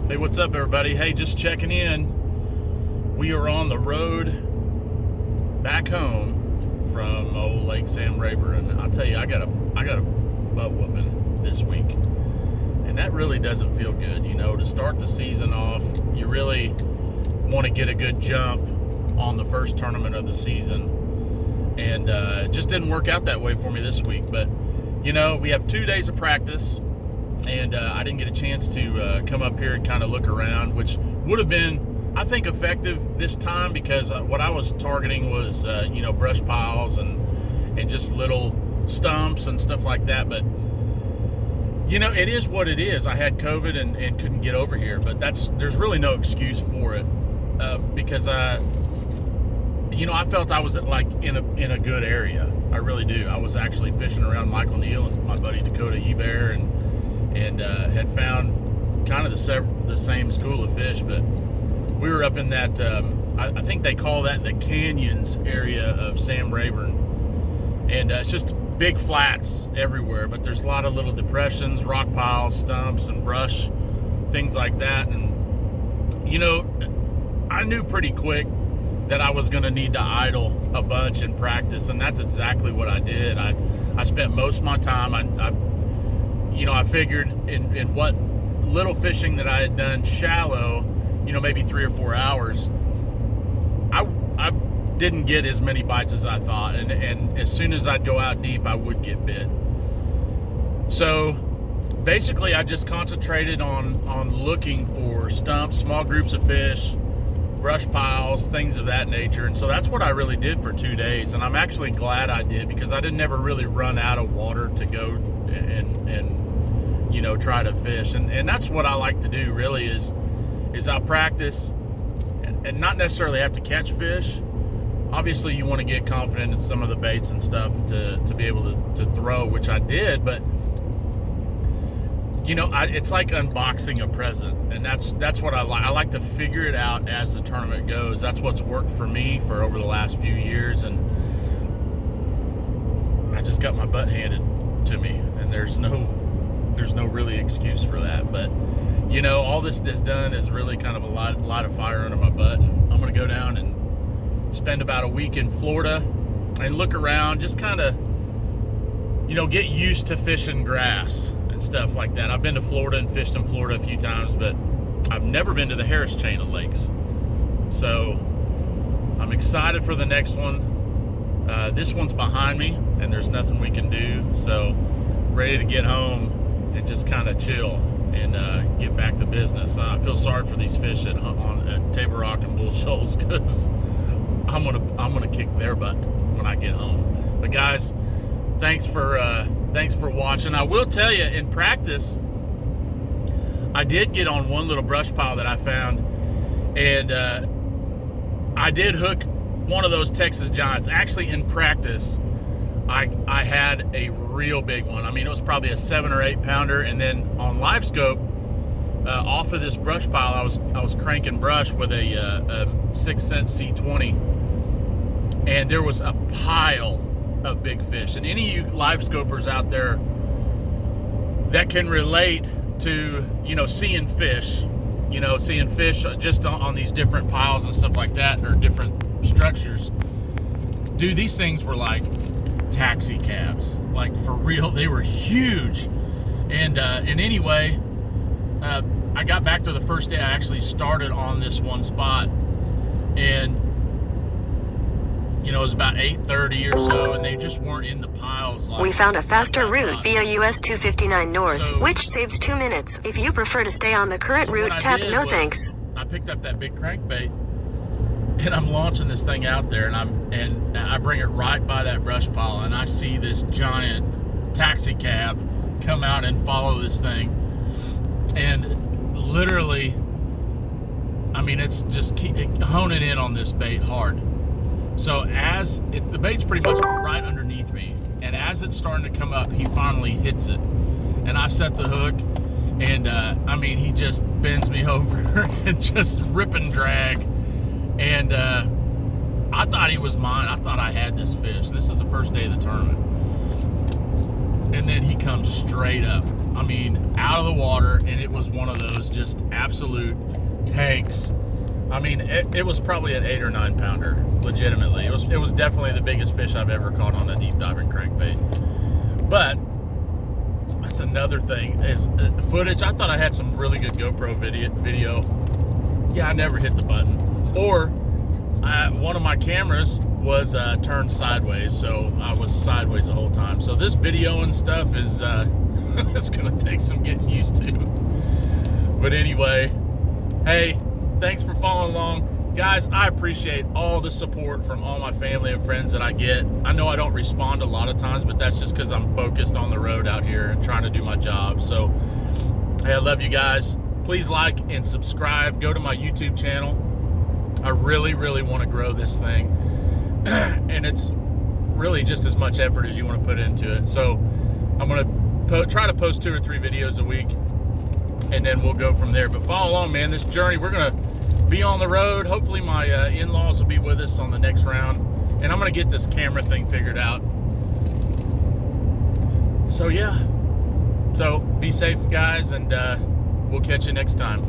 Hey, what's up, everybody? Hey, just checking in. We are on the road back home from old Lake Sam Rayburn. I'll tell you, I got a butt whooping this week, and that really doesn't feel good. You know, to start the season off, you really want to get a good jump on the first tournament of the season, and it just didn't work out that way for me this week. But you know, we have 2 days of practice. And I didn't get a chance to come up here and kind of look around, which would have been, I think, effective this time because what I was targeting was, brush piles and just little stumps and stuff like that. But, you know, it is what it is. I had COVID and couldn't get over here, but there's really no excuse for it because I felt I was in a good area. I really do. I was actually fishing around Michael Neal and my buddy Dakota Ebear and had found kind of the same school of fish, but we were up in that, I think they call that the canyons area of Sam Rayburn, and it's just big flats everywhere, but there's a lot of little depressions, rock piles, stumps, and brush, things like that. And, you know, I knew pretty quick that I was going to need to idle a bunch in practice, and that's exactly what I did. I spent most of my time, I figured in what little fishing that I had done shallow, maybe 3 or 4 hours, I didn't get as many bites as I thought. And as soon as I'd go out deep, I would get bit. So basically, I just concentrated on looking for stumps, small groups of fish, brush piles, things of that nature. And so that's what I really did for 2 days. And I'm actually glad I did because I didn't never really run out of water to go and try to fish. And that's what I like to do really is I'll practice and not necessarily have to catch fish. Obviously you want to get confident in some of the baits and stuff to be able to throw, which I did, but it's like unboxing a present, and that's what I like. I like to figure it out as the tournament goes. That's what's worked for me for over the last few years, and I just got my butt handed to me, and there's no really excuse for that. But all this has done is really kind of a lot of fire under my butt, and I'm going to go down and spend about a week in Florida and look around, just kind of get used to fishing grass and stuff like that. I've been to Florida and fished in Florida a few times, but I've never been to the Harris chain of lakes. So I'm excited for the next one. This one's behind me, and there's nothing we can do. So ready to get home and just kind of chill and get back to business. I feel sorry for these fish at Table Rock and Bull Shoals because I'm gonna kick their butt when I get home. But guys, thanks for watching. I will tell you, in practice, I did get on one little brush pile that I found, and I did hook one of those Texas Giants. Actually, in practice, I had a real big one. I mean, it was probably a 7 or 8 pounder, and then on live scope, off of this brush pile, I was cranking brush with a 6 cent C20, and there was a pile of big fish. And any of you live scopers out there that can relate to seeing fish just on these different piles and stuff like that, or different structures, dude, these things were like taxi cabs, like for real. They were huge. And anyway, I got back to the first day. I actually started on this one spot, and it was about 8:30 or so, and they just weren't in the piles. We found a faster route via US 259 North, which saves 2 minutes. If you prefer to stay on the current route, tap no thanks. I picked up that big crankbait, and I'm launching this thing out there, and I bring it right by that brush pile, and I see this giant taxi cab come out and follow this thing, and literally, I mean, it's just honing in on this bait hard. So the bait's pretty much right underneath me, and as it's starting to come up, he finally hits it, and I set the hook, and he just bends me over and just rip and drag. And I thought he was mine. I thought I had this fish. This is the first day of the tournament. And then he comes straight up. I mean, out of the water, and it was one of those just absolute tanks. I mean, it was probably an 8 or 9 pounder, legitimately. It was definitely the biggest fish I've ever caught on a deep diving crankbait. But that's another thing is footage. I thought I had some really good GoPro video. Yeah, I never hit the button. Or one of my cameras was turned sideways, so I was sideways the whole time. So this video and stuff is it's gonna take some getting used to. But anyway, hey, thanks for following along, guys. I appreciate all the support from all my family and friends that I get. I know I don't respond a lot of times, but that's just because I'm focused on the road out here and trying to do my job. So hey, I love you guys. Please like and subscribe. Go to my YouTube channel. I really want to grow this thing, and it's really just as much effort as you want to put into it. So I'm going to try to post 2 or 3 videos a week, and then we'll go from there. But follow along, man. This journey, we're going to be on the road. Hopefully my in-laws will be with us on the next round, and I'm going to get this camera thing figured out. So yeah, so be safe, guys, and we'll catch you next time.